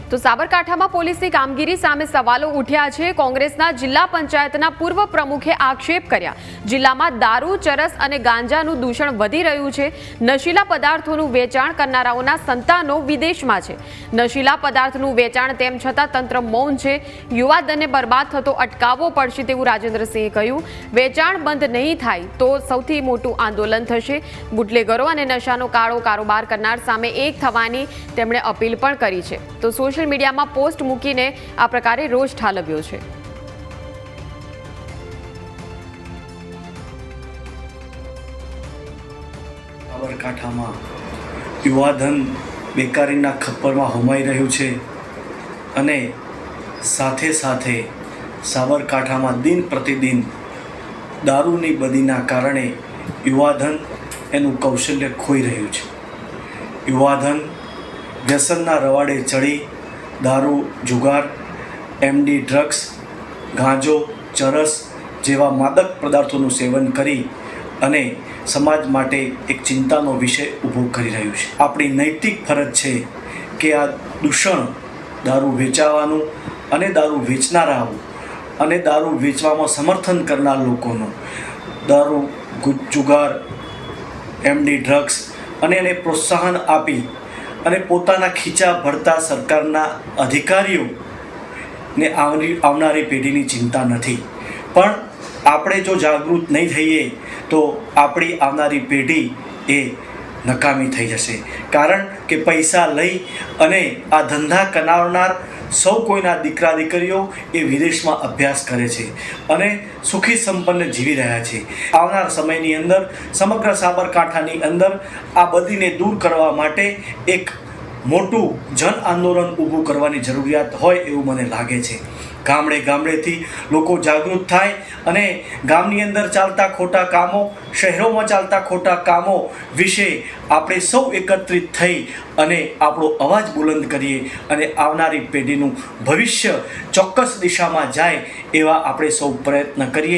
તો સાબરકાંઠામાં પોલીસની કામગીરી સામે સવાલો ઉઠ્યા છે। કોંગ્રેસના જિલ્લા પંચાયતના પૂર્વ પ્રમુખે આક્ષેપ કર્યા, જિલ્લામાં દારૂ, ચરસ અને ગાંજાનું દૂષણ વધી રહ્યું છે। નશીલા પદાર્થોનું વેચાણ કરનારાઓના સંતાનો વિદેશમાં છે। નશીલા પદાર્થનું વેચાણ તેમ છતાં તંત્ર મૌન છે। યુવાધનને બરબાદ થતો અટકાવવો પડશે તેવું રાજેન્દ્રસિંહે કહ્યું। વેચાણ બંધ નહીં થાય તો સૌથી મોટું આંદોલન થશે। બુટલેગરો અને નશાનો કાળો કારોબાર કરનાર સામે એક થવાની તેમણે અપીલ પણ કરી છે। તો સોશિયલ મીડિયામાં પોસ્ટ મૂકીને આ પ્રકારે રોષ ઠાલવ્યો છે। સાબરકાંઠામાં યુવાધન બેકારીના ખપ્પરમાં હોમાઈ રહ્યું છે અને સાથે સાથે સાબરકાંઠામાં દિન પ્રતિદિન દારૂની બદીના કારણે યુવાધન એનું કૌશલ્ય ખોઈ રહ્યું છે। યુવાધન વ્યસનના રવાડે ચડી દારૂ, જુગાર, એમડી ડ્રગ્સ, ગાંજો, ચરસ જેવા માદક પદાર્થોનું સેવન કરી અને સમાજ માટે એક ચિંતાનો વિષય ઊભો કરી રહ્યું છે। આપણી નૈતિક ફરજ છે કે આ દૂષણ દારૂ વેચાવાનું અને દારૂ વેચનારાઓ અને દારૂ વેચવામાં સમર્થન કરનાર લોકોનું દારૂ, જુગાર, એમડી ડ્રગ્સ અને એને પ્રોત્સાહન આપી અને પોતાના ખીચા ભરતા સરકારના અધિકારીઓને આવનારી પેઢીની ચિંતા નથી, પણ આપણે જો જાગૃત નહીં થઈએ તો આપણી આવનારી પેઢી એ નકામી થઈ જશે। કારણ કે પૈસા લઈ અને આ ધંધા કરાવનાર સૌ કોઈના દીકરા દીકરીઓ એ વિદેશમાં અભ્યાસ કરે છે અને સુખી સંપન્ન જીવી રહ્યા છે। આવનાર સમયની અંદર સમગ્ર સાબરકાંઠાની અંદર આ બધીને દૂર કરવા માટે એક મોટું જન આંદોલન ઊભું કરવાની જરૂરિયાત હોય એવું મને લાગે છે। ગામડે ગામડેથી લોકો જાગૃત થાય અને ગામની અંદર ચાલતા ખોટા કામો, શહેરોમાં ચાલતા ખોટા કામો વિશે આપણે સૌ એકત્રિત થઈ અને આપણો અવાજ બુલંદ કરીએ અને આવનારી પેઢીનું ભવિષ્ય ચોક્કસ દિશામાં જાય એવા આપણે સૌ પ્રયત્ન કરીએ।